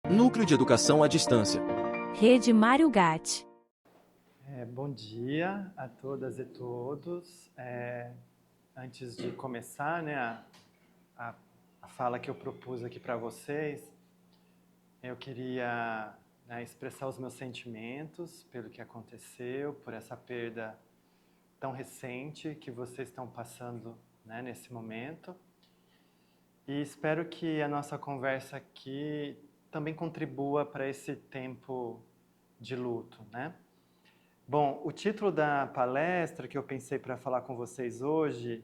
Núcleo de Educação à Distância. Rede Mário Gatti. Bom dia a todas e todos. Antes de começar, a fala que eu propus aqui para vocês, eu queria expressar os meus sentimentos pelo que aconteceu, por essa perda tão recente que vocês estão passando, nesse momento. E espero que a nossa conversa aqui também contribua para esse tempo de luto, Bom, o título da palestra que eu pensei para falar com vocês hoje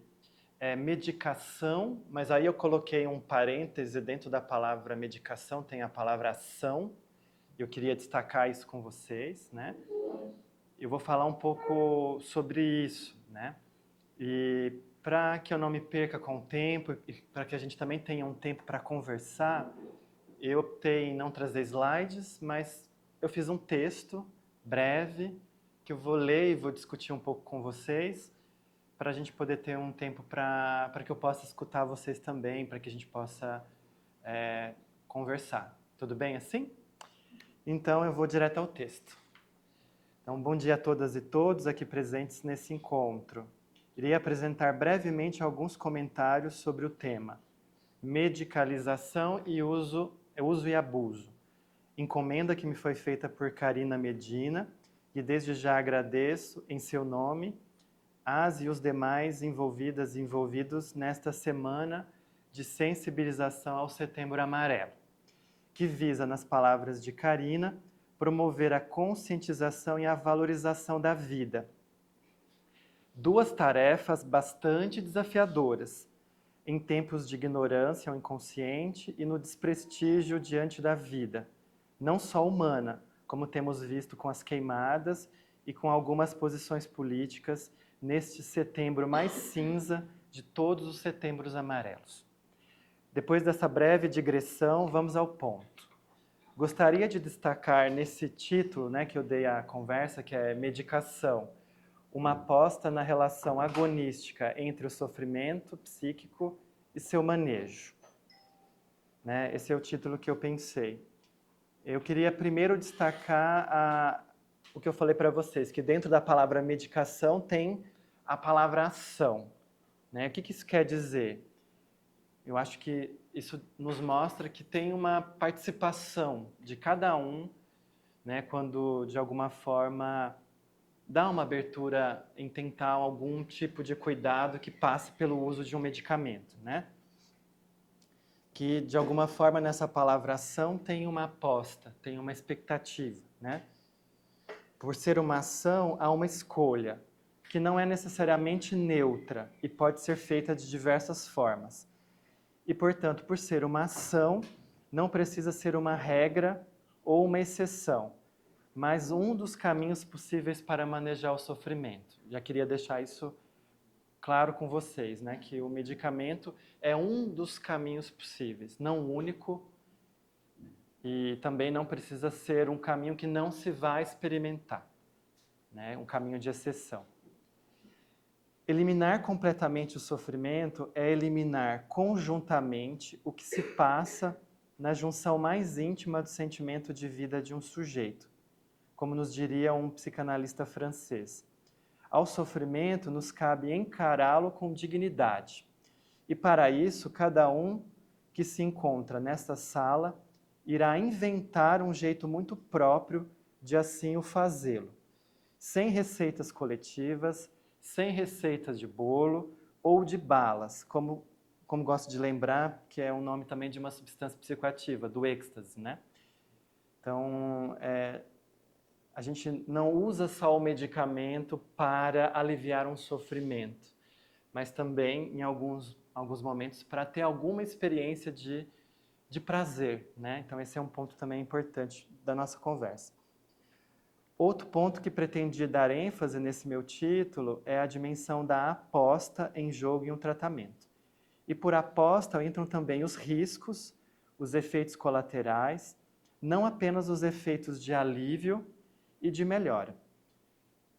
é medicação, mas aí eu coloquei um parêntese dentro da palavra medicação, tem a palavra ação. Eu queria destacar isso com vocês, Eu vou falar um pouco sobre isso, E para que eu não me perca com o tempo e para que a gente também tenha um tempo para conversar, eu optei em não trazer slides, mas eu fiz um texto breve que eu vou ler e vou discutir um pouco com vocês, para a gente poder ter um tempo para que eu possa escutar vocês também, para que a gente possa conversar. Tudo bem assim? Então eu vou direto ao texto. Então, bom dia a todas e todos aqui presentes nesse encontro. Irei apresentar brevemente alguns comentários sobre o tema medicalização e uso e abuso. Encomenda que me foi feita por Karina Medina, e desde já agradeço, em seu nome, as e os demais envolvidas e envolvidos nesta semana de sensibilização ao Setembro Amarelo, que visa, nas palavras de Karina, promover a conscientização e a valorização da vida. Duas tarefas bastante desafiadoras, em tempos de ignorância ao inconsciente e no desprestígio diante da vida, não só humana, como temos visto com as queimadas e com algumas posições políticas neste setembro mais cinza de todos os setembros amarelos. Depois dessa breve digressão, vamos ao ponto. Gostaria de destacar nesse título, que eu dei à conversa, que é medicação, uma aposta na relação agonística entre o sofrimento psíquico e seu manejo. Esse é o título que eu pensei. Eu queria primeiro destacar o que eu falei para vocês, que dentro da palavra medicação tem a palavra ação. O que isso quer dizer? Eu acho que isso nos mostra que tem uma participação de cada um, quando de alguma forma dá uma abertura em tentar algum tipo de cuidado que passe pelo uso de um medicamento, Que de alguma forma nessa palavra ação tem uma aposta, tem uma expectativa, Por ser uma ação, há uma escolha, que não é necessariamente neutra e pode ser feita de diversas formas. E, portanto, por ser uma ação, não precisa ser uma regra ou uma exceção, mas um dos caminhos possíveis para manejar o sofrimento. Já queria deixar isso claro com vocês, que o medicamento é um dos caminhos possíveis, não o único, e também não precisa ser um caminho que não se vai experimentar, um caminho de exceção. Eliminar completamente o sofrimento é eliminar conjuntamente o que se passa na junção mais íntima do sentimento de vida de um sujeito, como nos diria um psicanalista francês. Ao sofrimento nos cabe encará-lo com dignidade. E para isso, cada um que se encontra nesta sala irá inventar um jeito muito próprio de assim o fazê-lo, sem receitas coletivas, sem receitas de bolo ou de balas, como gosto de lembrar, que é um nome também de uma substância psicoativa, do êxtase, Então, a gente não usa só o medicamento para aliviar um sofrimento, mas também, em alguns momentos, para ter alguma experiência de prazer, Então, esse é um ponto também importante da nossa conversa. Outro ponto que pretendi dar ênfase nesse meu título é a dimensão da aposta em jogo em um tratamento. E por aposta entram também os riscos, os efeitos colaterais, não apenas os efeitos de alívio e de melhora.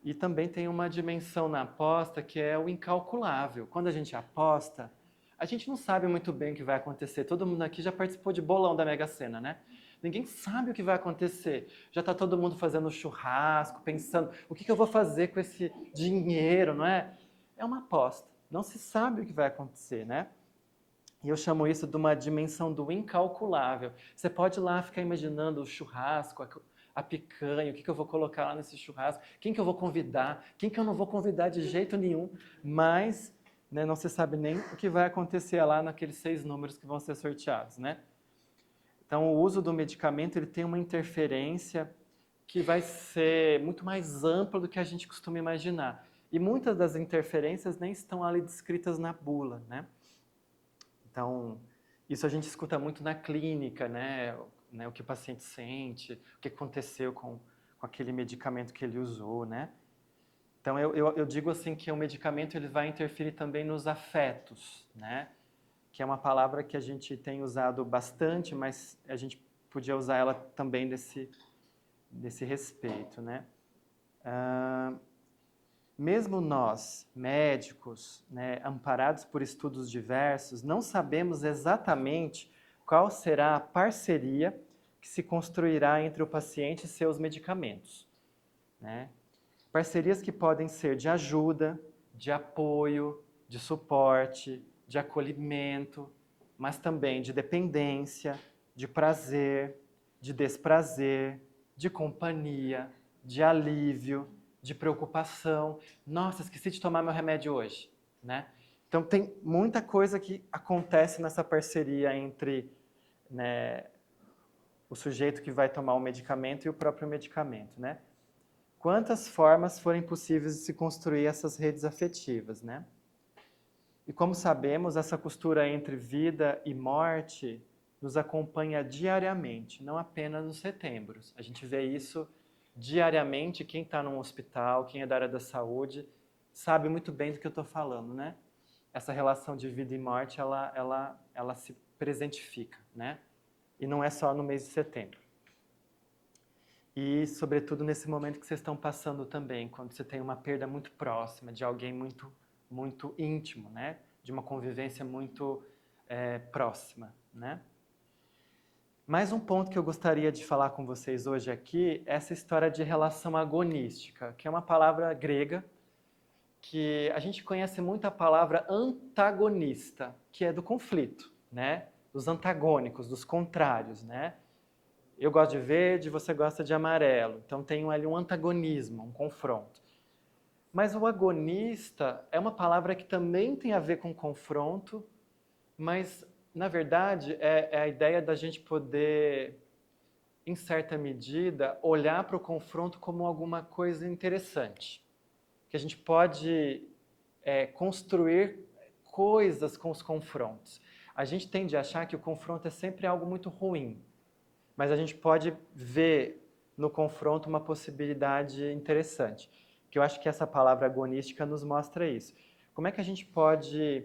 E também tem uma dimensão na aposta que é o incalculável. Quando a gente aposta, a gente não sabe muito bem o que vai acontecer. Todo mundo aqui já participou de bolão da Mega Sena, Ninguém sabe o que vai acontecer. Já está todo mundo fazendo churrasco, pensando, o que eu vou fazer com esse dinheiro, não é? É uma aposta. Não se sabe o que vai acontecer, né? E eu chamo isso de uma dimensão do incalculável. Você pode ir lá ficar imaginando o churrasco, a picanha, o que eu vou colocar lá nesse churrasco, quem que eu vou convidar, quem que eu não vou convidar de jeito nenhum, mas né, não se sabe nem o que vai acontecer lá naqueles 6 números que vão ser sorteados, né? Então, o uso do medicamento ele tem uma interferência que vai ser muito mais ampla do que a gente costuma imaginar. E muitas das interferências nem estão ali descritas na bula, né? Então, isso a gente escuta muito na clínica, né? O que o paciente sente, o que aconteceu com aquele medicamento que ele usou, né? Então, eu digo assim que o medicamento ele vai interferir também nos afetos, né? Que é uma palavra que a gente tem usado bastante, mas a gente podia usar ela também desse respeito, né? Mesmo nós, médicos, né, amparados por estudos diversos, não sabemos exatamente qual será a parceria que se construirá entre o paciente e seus medicamentos, né? Parcerias que podem ser de ajuda, de apoio, de suporte, de acolhimento, mas também de dependência, de prazer, de desprazer, de companhia, de alívio, de preocupação. Nossa, esqueci de tomar meu remédio hoje, né? Então tem muita coisa que acontece nessa parceria entre, né, o sujeito que vai tomar o medicamento e o próprio medicamento, né? Quantas formas forem possíveis de se construir essas redes afetivas, né? E como sabemos, essa costura entre vida e morte nos acompanha diariamente, não apenas nos setembros. A gente vê isso diariamente, quem está num hospital, quem é da área da saúde, sabe muito bem do que eu estou falando, né? Essa relação de vida e morte, ela se presentifica, né? E não é só no mês de setembro. E, sobretudo, nesse momento que vocês estão passando também, quando você tem uma perda muito próxima, de alguém muito, muito íntimo, né? De uma convivência muito próxima, né? Mais um ponto que eu gostaria de falar com vocês hoje aqui é essa história de relação agonística, que é uma palavra grega, que a gente conhece muito a palavra antagonista, que é do conflito, né? Dos antagônicos, dos contrários, né? Eu gosto de verde, você gosta de amarelo. Então tem ali um antagonismo, um confronto. Mas o agonista é uma palavra que também tem a ver com confronto, mas, na verdade, é a ideia da gente poder, em certa medida, olhar para o confronto como alguma coisa interessante. Que a gente pode construir coisas com os confrontos. A gente tende a achar que o confronto é sempre algo muito ruim. Mas a gente pode ver no confronto uma possibilidade interessante. Que eu acho que essa palavra agonística nos mostra isso. Como é que a gente pode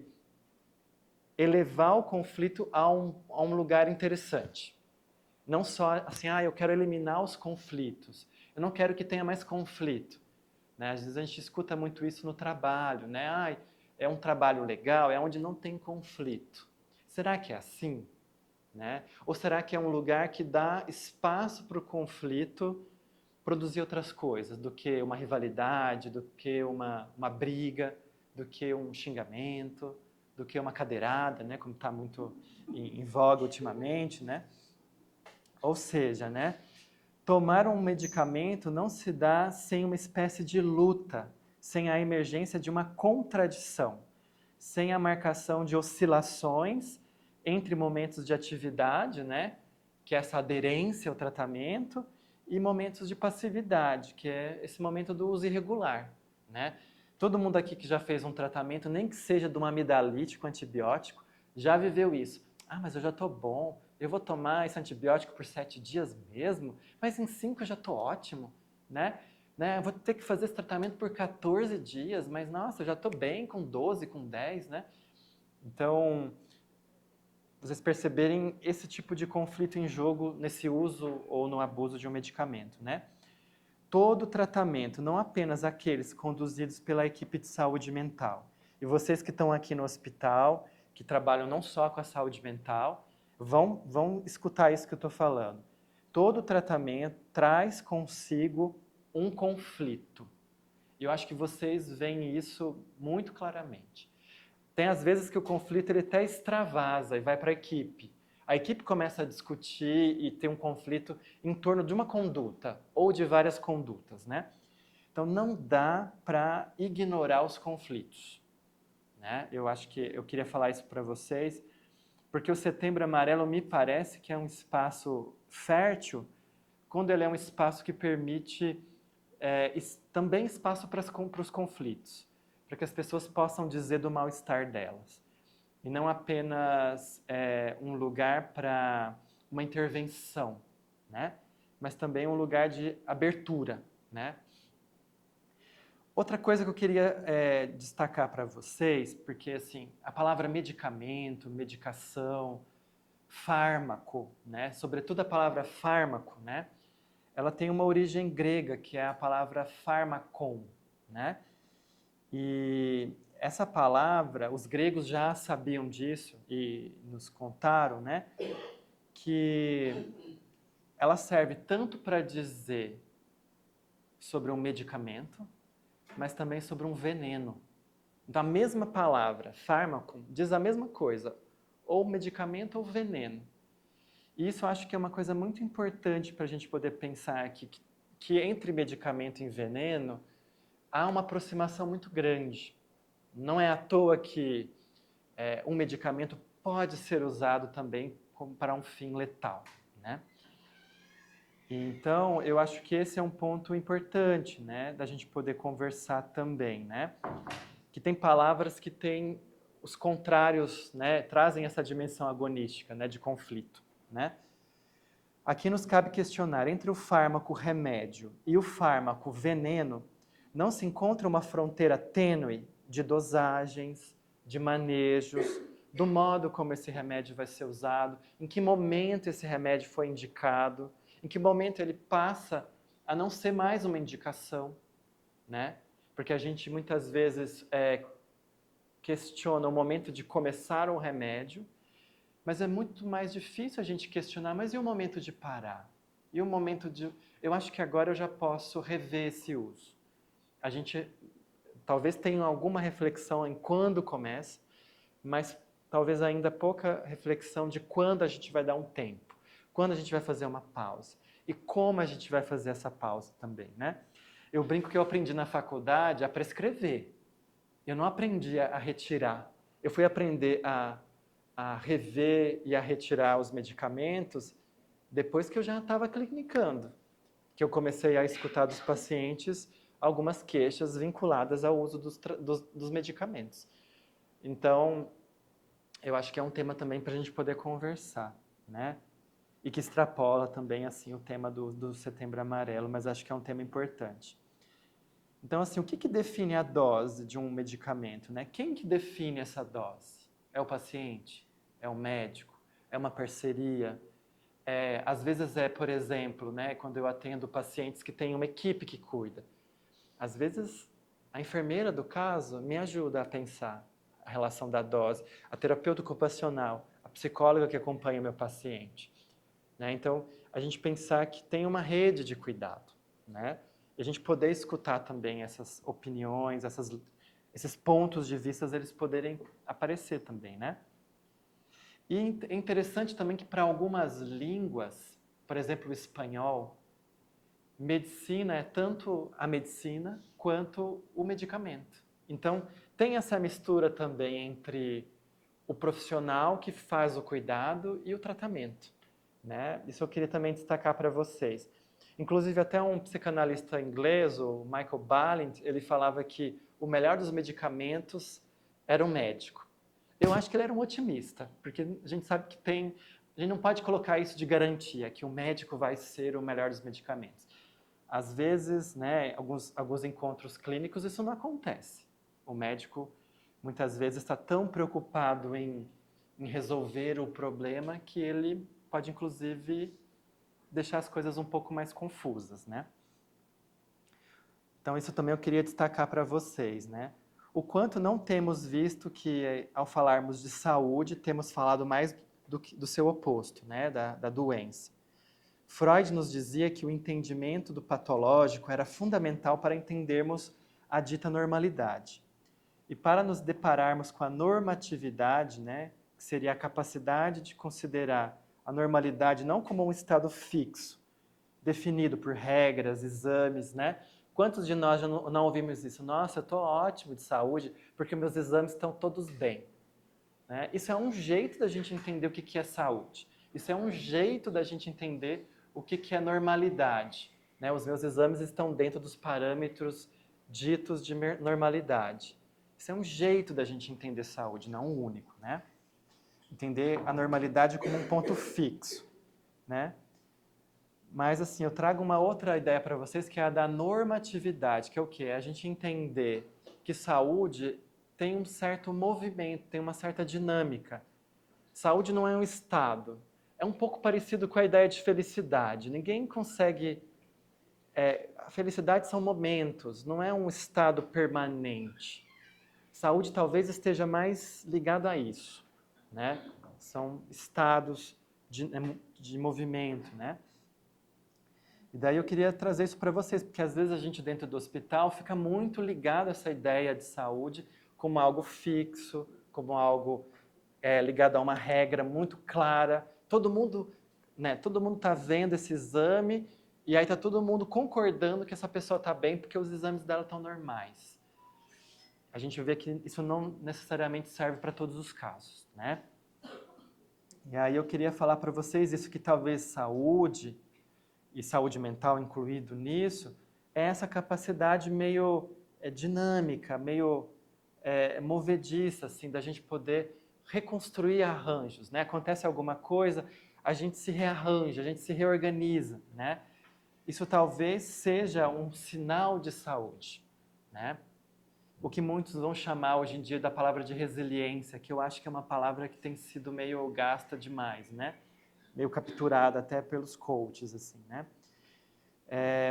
elevar o conflito a um lugar interessante? Não só assim, eu quero eliminar os conflitos. Eu não quero que tenha mais conflito. Né? Às vezes a gente escuta muito isso no trabalho. Né? É um trabalho legal, é onde não tem conflito. Será que é assim? Né? Ou será que é um lugar que dá espaço para o conflito produzir outras coisas, do que uma rivalidade, do que uma briga, do que um xingamento, do que uma cadeirada, né? Como está muito em voga ultimamente, né? Ou seja, né? Tomar um medicamento não se dá sem uma espécie de luta, sem a emergência de uma contradição, sem a marcação de oscilações entre momentos de atividade, né, que é essa aderência ao tratamento, e momentos de passividade, que é esse momento do uso irregular, né? Todo mundo aqui que já fez um tratamento, nem que seja de um amidalítico antibiótico, já viveu isso. Mas eu já estou bom, eu vou tomar esse antibiótico por 7 dias mesmo, mas em 5 eu já estou ótimo, né? Eu vou ter que fazer esse tratamento por 14 dias, mas nossa, eu já estou bem com 12, com 10, né? Então, vocês perceberem esse tipo de conflito em jogo nesse uso ou no abuso de um medicamento, né? Todo tratamento, não apenas aqueles conduzidos pela equipe de saúde mental. E vocês que estão aqui no hospital, que trabalham não só com a saúde mental, vão escutar isso que eu estou falando. todo tratamento traz consigo um conflito. E eu acho que vocês veem isso muito claramente. Tem às vezes que o conflito ele até extravasa e vai para a equipe. A equipe começa a discutir e ter um conflito em torno de uma conduta ou de várias condutas, né? Então não dá para ignorar os conflitos, né? Eu acho que eu queria falar isso para vocês, porque o Setembro Amarelo me parece que é um espaço fértil quando ele é um espaço que permite também espaço para os conflitos, para que as pessoas possam dizer do mal-estar delas. E não apenas um lugar para uma intervenção, né? Mas também um lugar de abertura, né? Outra coisa que eu queria destacar para vocês, porque assim, a palavra medicamento, medicação, fármaco, né? Sobretudo a palavra fármaco, né? Ela tem uma origem grega, que é a palavra pharmakon, né? E essa palavra, os gregos já sabiam disso e nos contaram, né? Que ela serve tanto para dizer sobre um medicamento, mas também sobre um veneno. Da mesma palavra, fármaco, diz a mesma coisa, ou medicamento ou veneno. E isso eu acho que é uma coisa muito importante para a gente poder pensar aqui, que entre medicamento e veneno há uma aproximação muito grande. Não é à toa que um medicamento pode ser usado também para um fim letal, né? Então, eu acho que esse é um ponto importante, né, da gente poder conversar também, né? Que tem palavras que têm os contrários, né, trazem essa dimensão agonística, né, de conflito, né? Aqui nos cabe questionar, entre o fármaco remédio e o fármaco veneno, não se encontra uma fronteira tênue de dosagens, de manejos, do modo como esse remédio vai ser usado, em que momento esse remédio foi indicado, em que momento ele passa a não ser mais uma indicação, né? Porque a gente muitas vezes questiona o momento de começar um remédio, mas é muito mais difícil a gente questionar, mas e o momento de parar? E o momento de... Eu acho que agora eu já posso rever esse uso. A gente talvez tenha alguma reflexão em quando começa, mas talvez ainda pouca reflexão de quando a gente vai dar um tempo, quando a gente vai fazer uma pausa e como a gente vai fazer essa pausa também, né? Eu brinco que eu aprendi na faculdade a prescrever. Eu não aprendi a retirar. Eu fui aprender a rever e a retirar os medicamentos depois que eu já estava clinicando, que eu comecei a escutar dos pacientes algumas queixas vinculadas ao uso dos medicamentos. Então, eu acho que é um tema também para a gente poder conversar, né? E que extrapola também assim o tema do Setembro Amarelo, mas acho que é um tema importante. Então, assim, o que define a dose de um medicamento, né? Quem que define essa dose? É o paciente? É o médico? É uma parceria? Às vezes por exemplo, né, quando eu atendo pacientes que têm uma equipe que cuida. Às vezes, a enfermeira do caso me ajuda a pensar a relação da dose, a terapeuta ocupacional, a psicóloga que acompanha o meu paciente, né? Então, a gente pensar que tem uma rede de cuidado, né? E a gente poder escutar também essas opiniões, esses pontos de vista, eles poderem aparecer também, né? E é interessante também que para algumas línguas, por exemplo, o espanhol, medicina é tanto a medicina quanto o medicamento. Então, tem essa mistura também entre o profissional que faz o cuidado e o tratamento, né? Isso eu queria também destacar para vocês. Inclusive, até um psicanalista inglês, o Michael Balint, ele falava que o melhor dos medicamentos era o médico. Eu acho que ele era um otimista, porque a gente sabe que a gente não pode colocar isso de garantia, que o médico vai ser o melhor dos medicamentos. Às vezes, né, alguns encontros clínicos, isso não acontece. O médico, muitas vezes, está tão preocupado em resolver o problema que ele pode, inclusive, deixar as coisas um pouco mais confusas, né? Então, isso também eu queria destacar para vocês, né? O quanto não temos visto que, ao falarmos de saúde, temos falado mais do seu oposto, né? Da doença. Freud nos dizia que o entendimento do patológico era fundamental para entendermos a dita normalidade. E para nos depararmos com a normatividade, né, que seria a capacidade de considerar a normalidade não como um estado fixo, definido por regras, exames, né? Quantos de nós já não ouvimos isso? Nossa, eu estou ótimo de saúde porque meus exames estão todos bem. Né? Isso é um jeito da gente entender o que é saúde. Isso é um jeito da gente entender o que é normalidade. Né? Os meus exames estão dentro dos parâmetros ditos de normalidade. Isso é um jeito da gente entender saúde, não um único. Né? Entender a normalidade como um ponto fixo. Né? Mas, assim, eu trago uma outra ideia para vocês, que é a da normatividade, que é o quê? É a gente entender que saúde tem um certo movimento, tem uma certa dinâmica. Saúde não é um estado. É um pouco parecido com a ideia de felicidade. Ninguém consegue... a felicidade são momentos, não é um estado permanente. Saúde talvez esteja mais ligada a isso, né? São estados de movimento, né? E daí eu queria trazer isso para vocês, porque às vezes a gente dentro do hospital fica muito ligado a essa ideia de saúde como algo fixo, como algo ligado a uma regra muito clara. Todo mundo está vendo esse exame e aí está todo mundo concordando que essa pessoa está bem porque os exames dela estão normais. A gente vê que isso não necessariamente serve para todos os casos, né? E aí eu queria falar para vocês isso, que talvez saúde, e saúde mental incluído nisso, é essa capacidade meio dinâmica, meio movediça, assim, da gente poder reconstruir arranjos, né? Acontece alguma coisa, a gente se rearranja, a gente se reorganiza, né? Isso talvez seja um sinal de saúde, né? O que muitos vão chamar hoje em dia da palavra de resiliência, que eu acho que é uma palavra que tem sido meio gasta demais, né? Meio capturada até pelos coaches, assim, né?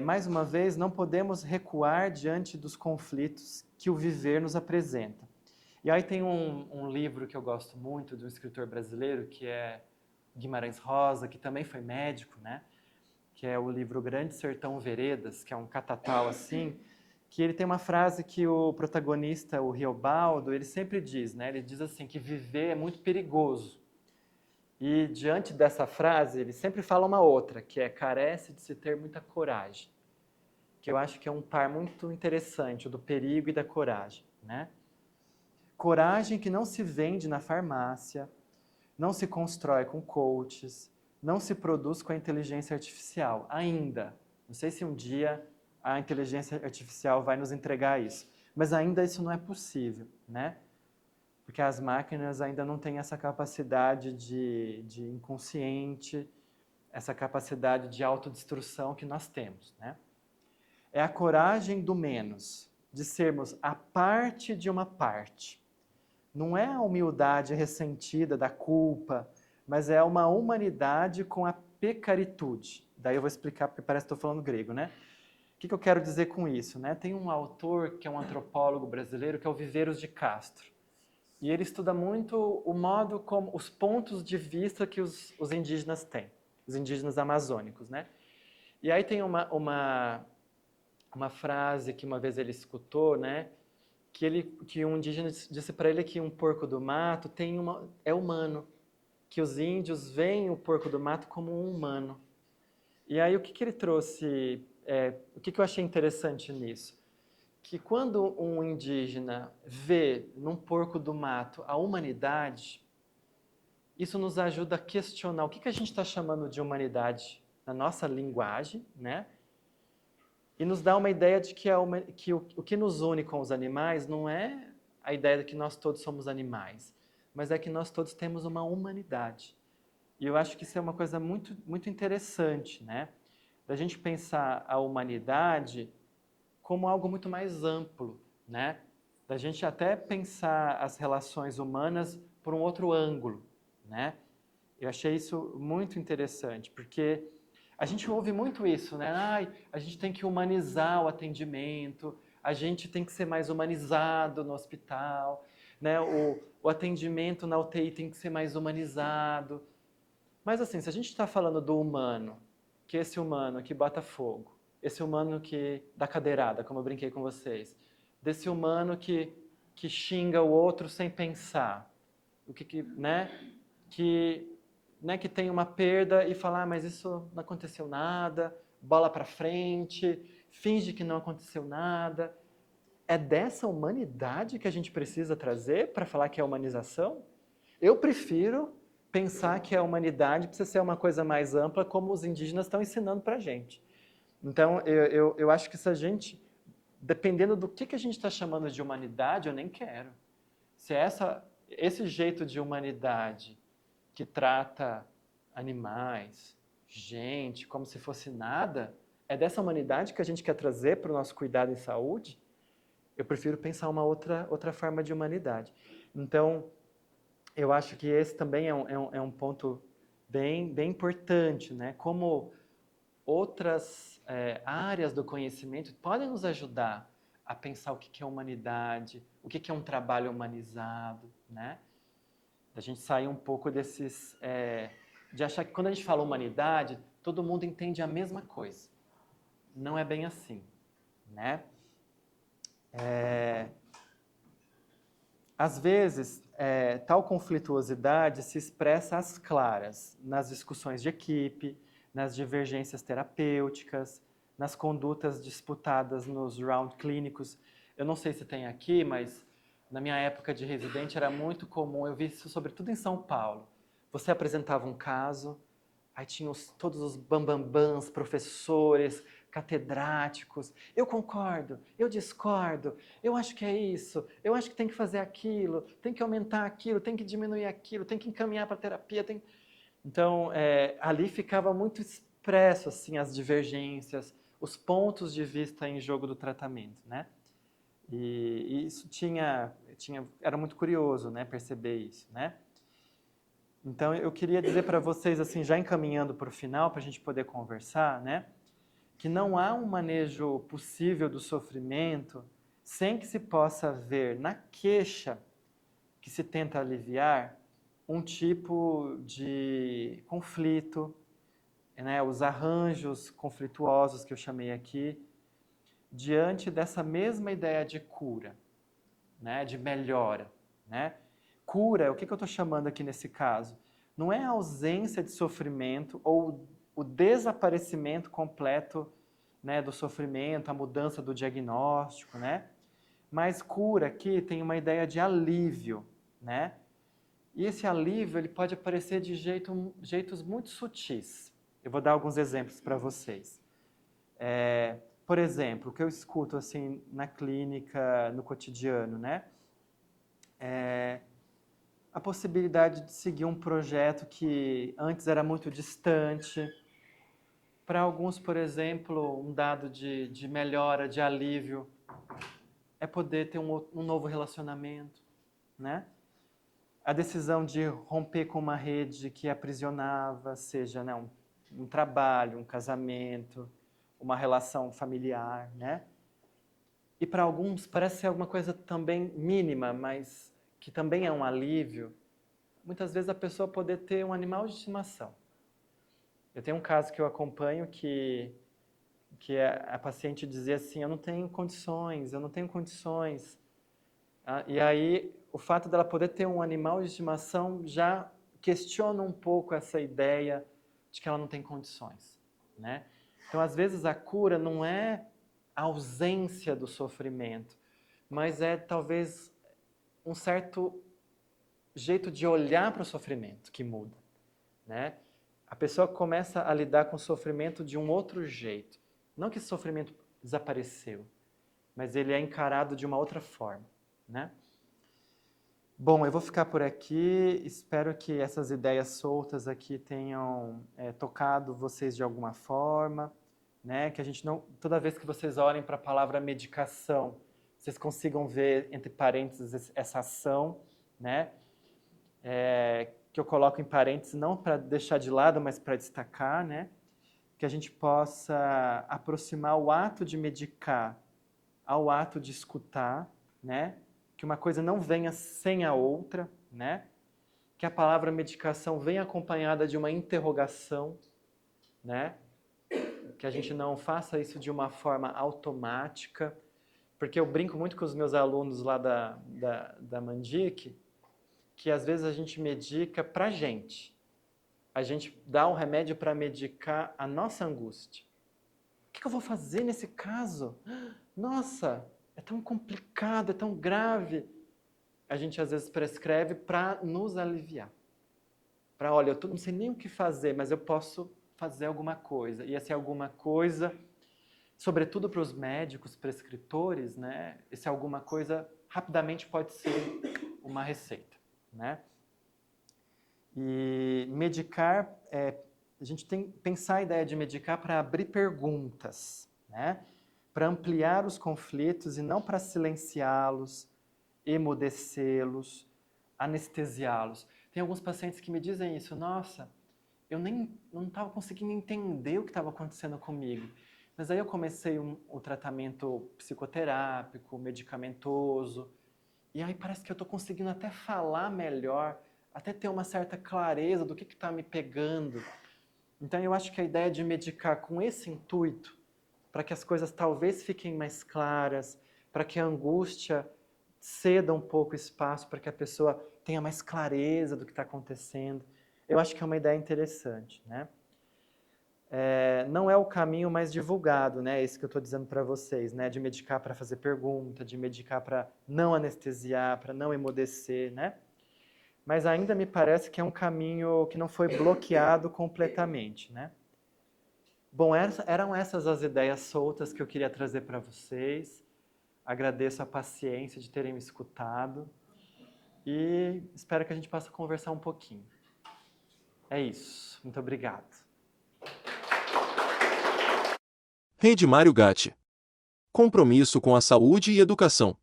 Mais uma vez, não podemos recuar diante dos conflitos que o viver nos apresenta. E aí tem um livro que eu gosto muito, de um escritor brasileiro, que é Guimarães Rosa, que também foi médico, né? Que é o livro Grande Sertão Veredas, que é um catatal assim, que ele tem uma frase que o protagonista, o Riobaldo, ele sempre diz, né? Ele diz assim, que viver é muito perigoso. E diante dessa frase, ele sempre fala uma outra, que é carece de se ter muita coragem. Que eu acho que é um par muito interessante, o do perigo e da coragem, né? Coragem que não se vende na farmácia, não se constrói com coaches, não se produz com a inteligência artificial, ainda. Não sei se um dia a inteligência artificial vai nos entregar isso, mas ainda isso não é possível, né? Porque as máquinas ainda não têm essa capacidade de inconsciente, essa capacidade de autodestruição que nós temos, né? É a coragem do menos, de sermos a parte de uma parte. Não é a humildade ressentida da culpa, mas é uma humanidade com a pecaritude. Daí eu vou explicar, porque parece que estou falando grego, né? O que eu quero dizer com isso, né? Tem um autor que é um antropólogo brasileiro, que é o Viveiros de Castro. E ele estuda muito o modo como, os pontos de vista que os indígenas têm, os indígenas amazônicos, né? E aí tem uma frase que uma vez ele escutou, né? Que um indígena disse para ele que um porco do mato é humano, que os índios veem o porco do mato como um humano. E aí o que ele trouxe, o que eu achei interessante nisso? Que quando um indígena vê num porco do mato a humanidade, isso nos ajuda a questionar o que a gente está chamando de humanidade na nossa linguagem, né? E nos dá uma ideia de que o que nos une com os animais não é a ideia de que nós todos somos animais, mas é que nós todos temos uma humanidade. E eu acho que isso é uma coisa muito, muito interessante, né? Da gente pensar a humanidade como algo muito mais amplo, né? Da gente até pensar as relações humanas por um outro ângulo, né? Eu achei isso muito interessante, porque a gente ouve muito isso, né? Ai, a gente tem que humanizar o atendimento, a gente tem que ser mais humanizado no hospital, né? O atendimento na UTI tem que ser mais humanizado. Mas assim, se a gente está falando do humano, que esse humano que bota fogo, esse humano que dá cadeirada, como eu brinquei com vocês, desse humano que xinga o outro sem pensar, que tem uma perda e fala, mas isso não aconteceu nada, bola para frente, finge que não aconteceu nada. É dessa humanidade que a gente precisa trazer para falar que é humanização? Eu prefiro pensar que a humanidade precisa ser uma coisa mais ampla, como os indígenas estão ensinando para a gente. Então, eu acho que se a gente, dependendo do que a gente está chamando de humanidade, eu nem quero. Se é esse jeito de humanidade que trata animais, gente, como se fosse nada, é dessa humanidade que a gente quer trazer para o nosso cuidado em saúde? Eu prefiro pensar uma outra forma de humanidade. Então, eu acho que esse também é um ponto bem importante, né? Como outras áreas do conhecimento podem nos ajudar a pensar o que é humanidade, o que é um trabalho humanizado, né? A gente sair um pouco de achar que quando a gente fala humanidade, todo mundo entende a mesma coisa. Não é bem assim, né? Às vezes, tal conflituosidade se expressa às claras nas discussões de equipe, nas divergências terapêuticas, nas condutas disputadas nos round clínicos. Eu não sei se tem aqui, mas na minha época de residente era muito comum, eu vi isso sobretudo em São Paulo. Você apresentava um caso, aí tinha todos os bambambãs, professores, catedráticos. Eu concordo, eu discordo, eu acho que é isso, eu acho que tem que fazer aquilo, tem que aumentar aquilo, tem que diminuir aquilo, tem que encaminhar para a terapia. Então, ali ficava muito expresso assim, as divergências, os pontos de vista em jogo do tratamento, né? E isso era muito curioso, né, perceber isso, né? Então, eu queria dizer para vocês, assim, já encaminhando para o final, para a gente poder conversar, né, que não há um manejo possível do sofrimento sem que se possa ver na queixa que se tenta aliviar um tipo de conflito, né, os arranjos conflituosos que eu chamei aqui, diante dessa mesma ideia de cura, né, de melhora, né? Cura, o que eu estou chamando aqui nesse caso? Não é a ausência de sofrimento ou o desaparecimento completo, né, do sofrimento, a mudança do diagnóstico, né? Mas cura aqui tem uma ideia de alívio, né? E esse alívio ele pode aparecer de jeitos muito sutis. Eu vou dar alguns exemplos para vocês. Por exemplo, o que eu escuto assim na clínica, no cotidiano, né? A possibilidade de seguir um projeto que antes era muito distante. Para alguns, por exemplo, um dado de melhora, de alívio, é poder ter um novo relacionamento, né? A decisão de romper com uma rede que aprisionava, seja, né, um trabalho, um casamento, uma relação familiar, né? E para alguns parece ser alguma coisa também mínima, mas que também é um alívio. Muitas vezes a pessoa poder ter um animal de estimação. Eu tenho um caso que eu acompanho que a paciente dizia assim, eu não tenho condições. E aí, o fato dela poder ter um animal de estimação já questiona um pouco essa ideia de que ela não tem condições, né? Então, às vezes, a cura não é a ausência do sofrimento, mas é talvez um certo jeito de olhar para o sofrimento que muda, né? A pessoa começa a lidar com o sofrimento de um outro jeito. Não que esse sofrimento desapareceu, mas ele é encarado de uma outra forma, né? Bom, eu vou ficar por aqui. Espero que essas ideias soltas aqui tenham tocado vocês de alguma forma, né? Que a gente não, toda vez que vocês olhem para a palavra medicação, vocês consigam ver entre parênteses essa ação, né? Que eu coloco em parênteses não para deixar de lado, mas para destacar, né? Que a gente possa aproximar o ato de medicar ao ato de escutar, né? Que uma coisa não venha sem a outra, né? Que a palavra medicação venha acompanhada de uma interrogação, né? que a gente não faça isso de uma forma automática, porque eu brinco muito com os meus alunos lá da Mandic, que às vezes a gente medica para a gente dá um remédio para medicar a nossa angústia. O que eu vou fazer nesse caso? Nossa, é tão complicado, é tão grave. A gente às vezes prescreve para nos aliviar. Para, olha, eu não sei nem o que fazer, mas eu posso fazer alguma coisa. E essa alguma coisa, sobretudo para os médicos prescritores, né? Esse alguma coisa rapidamente pode ser uma receita, né? E medicar, a gente tem que pensar a ideia de medicar para abrir perguntas, né? Para ampliar os conflitos e não para silenciá-los, emudecê-los, anestesiá-los. Tem alguns pacientes que me dizem isso, nossa, eu não estava conseguindo entender o que estava acontecendo comigo. Mas aí eu comecei o tratamento psicoterápico, medicamentoso, e aí parece que eu estou conseguindo até falar melhor, até ter uma certa clareza do que está me pegando. Então eu acho que a ideia de medicar com esse intuito, para que as coisas talvez fiquem mais claras, para que a angústia ceda um pouco espaço, para que a pessoa tenha mais clareza do que está acontecendo, eu acho que é uma ideia interessante, né? Não é o caminho mais divulgado, né? Esse que eu estou dizendo para vocês, né? De medicar para fazer pergunta, de medicar para não anestesiar, para não emudecer, né? Mas ainda me parece que é um caminho que não foi bloqueado completamente, né? Bom, eram essas as ideias soltas que eu queria trazer para vocês. Agradeço a paciência de terem me escutado e espero que a gente possa conversar um pouquinho. É isso. Muito obrigado. Rede Mário Gatti. Compromisso com a saúde e educação.